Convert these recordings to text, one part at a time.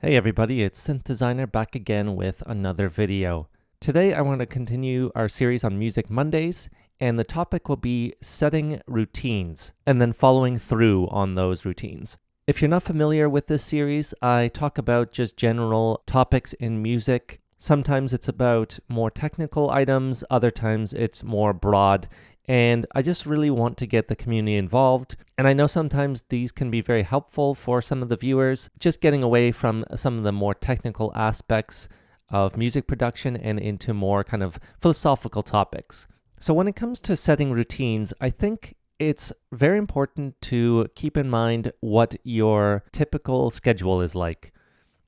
Hey everybody, it's Synth Designer back again with another video. Today I want to continue our series on Music Mondays, and the topic will be setting routines and then following through on those routines. If you're not familiar with this series, I talk about just general topics in music. Sometimes it's about more technical items, other times it's more broad, and I just really want to get the community involved. And I know sometimes these can be very helpful for some of the viewers, just getting away from some of the more technical aspects of music production and into more kind of philosophical topics. So when it comes to setting routines, I think it's very important to keep in mind what your typical schedule is like.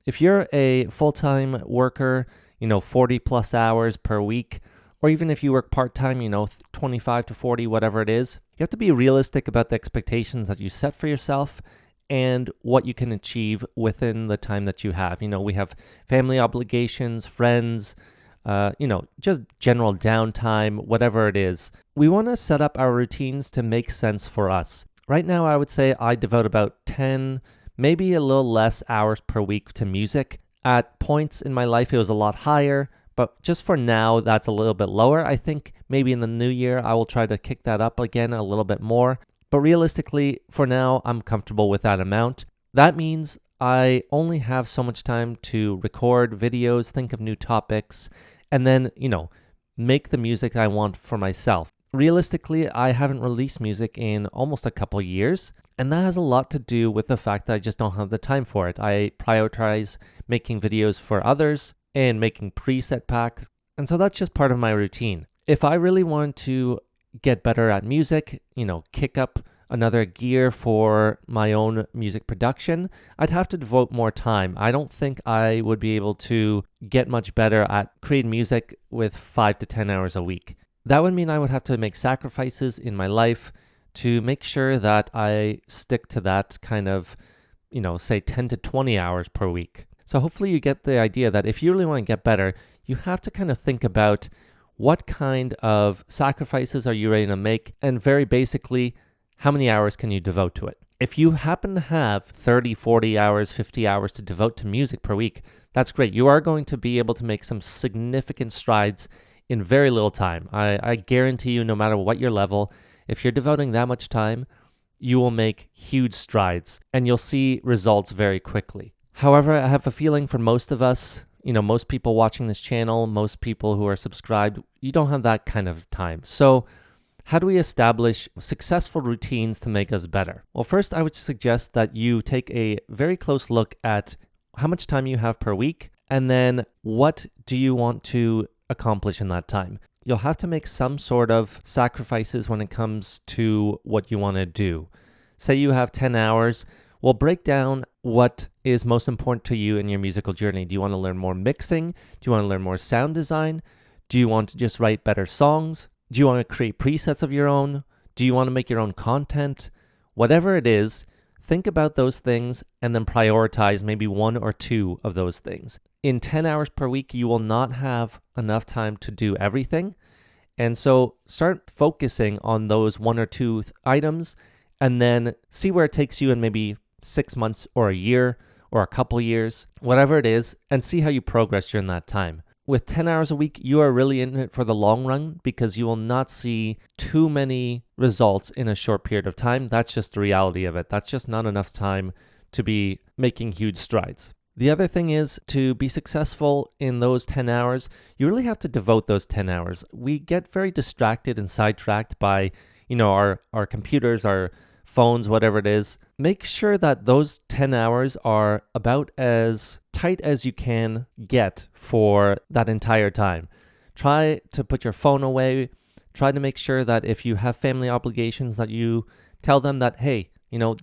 If you're a full-time worker, 40 plus hours per week, or even if you work part-time, 25 to 40, whatever it is, you have to be realistic about the expectations that you set for yourself and what you can achieve within the time that you have. We have family obligations, friends, just general downtime, whatever it is. We want to set up our routines to make sense for us. Right now, I would say I devote about 10, maybe a little less hours per week to music. At points in my life, it was a lot higher. But just for now, that's a little bit lower. I think maybe in the new year, I will try to kick that up again a little bit more. But realistically, for now, I'm comfortable with that amount. That means I only have so much time to record videos, think of new topics, and then, make the music I want for myself. Realistically, I haven't released music in almost a couple years, and that has a lot to do with the fact that I just don't have the time for it. I prioritize making videos for others and making preset packs. And so that's just part of my routine. If I really want to get better at music, kick up another gear for my own music production, I'd have to devote more time. I don't think I would be able to get much better at creating music with 5 to 10 hours a week. That would mean I would have to make sacrifices in my life to make sure that I stick to that kind of, say 10 to 20 hours per week. So hopefully you get the idea that if you really want to get better, you have to kind of think about what kind of sacrifices are you ready to make, and very basically, how many hours can you devote to it? If you happen to have 30, 40 hours, 50 hours to devote to music per week, that's great. You are going to be able to make some significant strides in very little time. I guarantee you, no matter what your level, if you're devoting that much time, you will make huge strides and you'll see results very quickly. However, I have a feeling for most of us, most people watching this channel, most people who are subscribed, you don't have that kind of time. So how do we establish successful routines to make us better? Well, first, I would suggest that you take a very close look at how much time you have per week, and then what do you want to accomplish in that time? You'll have to make some sort of sacrifices when it comes to what you want to do. Say you have 10 hours. Well, break down what is most important to you in your musical journey. Do you want to learn more mixing? Do you want to learn more sound design? Do you want to just write better songs? Do you want to create presets of your own? Do you want to make your own content? Whatever it is, think about those things and then prioritize maybe one or two of those things. In 10 hours per week, you will not have enough time to do everything. And so start focusing on those one or two items and then see where it takes you in maybe 6 months or a year or a couple years, whatever it is, and see how you progress during that time. With 10 hours a week, you are really in it for the long run because you will not see too many results in a short period of time. That's just the reality of it. That's just not enough time to be making huge strides. The other thing is, to be successful in those 10 hours, you really have to devote those 10 hours. We get very distracted and sidetracked by, our computers, our phones, whatever it is. Make sure that those 10 hours are about as tight as you can get for that entire time. Try to put your phone away. Try to make sure that if you have family obligations, that you tell them that, hey,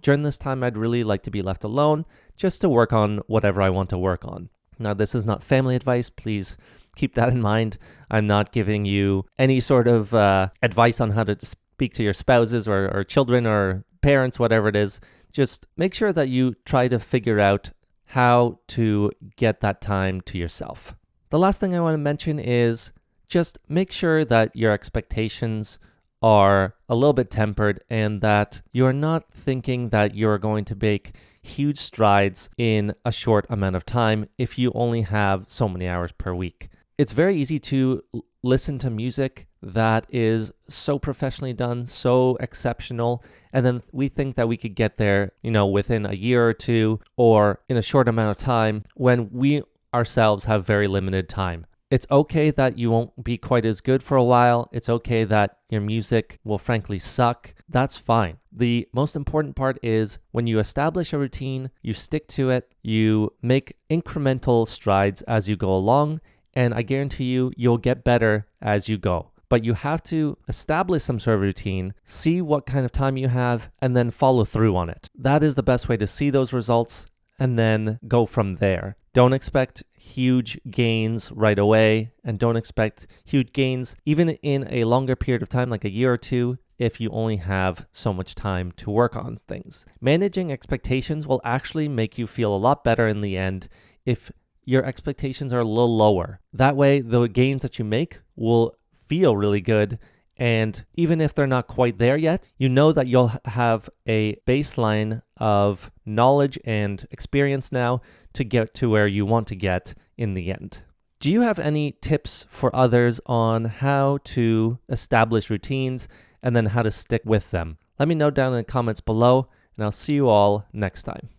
during this time, I'd really like to be left alone just to work on whatever I want to work on. Now, this is not family advice. Please keep that in mind. I'm not giving you any sort of advice on how to speak to your spouses or children or parents, whatever it is. Just make sure that you try to figure out how to get that time to yourself. The last thing I want to mention is just make sure that your expectations are a little bit tempered and that you're not thinking that you're going to make huge strides in a short amount of time if you only have so many hours per week. It's very easy to listen to music that is so professionally done, so exceptional, and then we think that we could get there, within a year or two or in a short amount of time when we ourselves have very limited time. It's okay that you won't be quite as good for a while. It's okay that your music will frankly suck. That's fine. The most important part is when you establish a routine, you stick to it, you make incremental strides as you go along, and I guarantee you, you'll get better as you go. But you have to establish some sort of routine, see what kind of time you have, and then follow through on it. That is the best way to see those results and then go from there. Don't expect huge gains right away, and don't expect huge gains even in a longer period of time, like a year or two, if you only have so much time to work on things. Managing expectations will actually make you feel a lot better in the end if your expectations are a little lower. That way, the gains that you make will feel really good. And even if they're not quite there yet, you know that you'll have a baseline of knowledge and experience now to get to where you want to get in the end. Do you have any tips for others on how to establish routines and then how to stick with them? Let me know down in the comments below, and I'll see you all next time.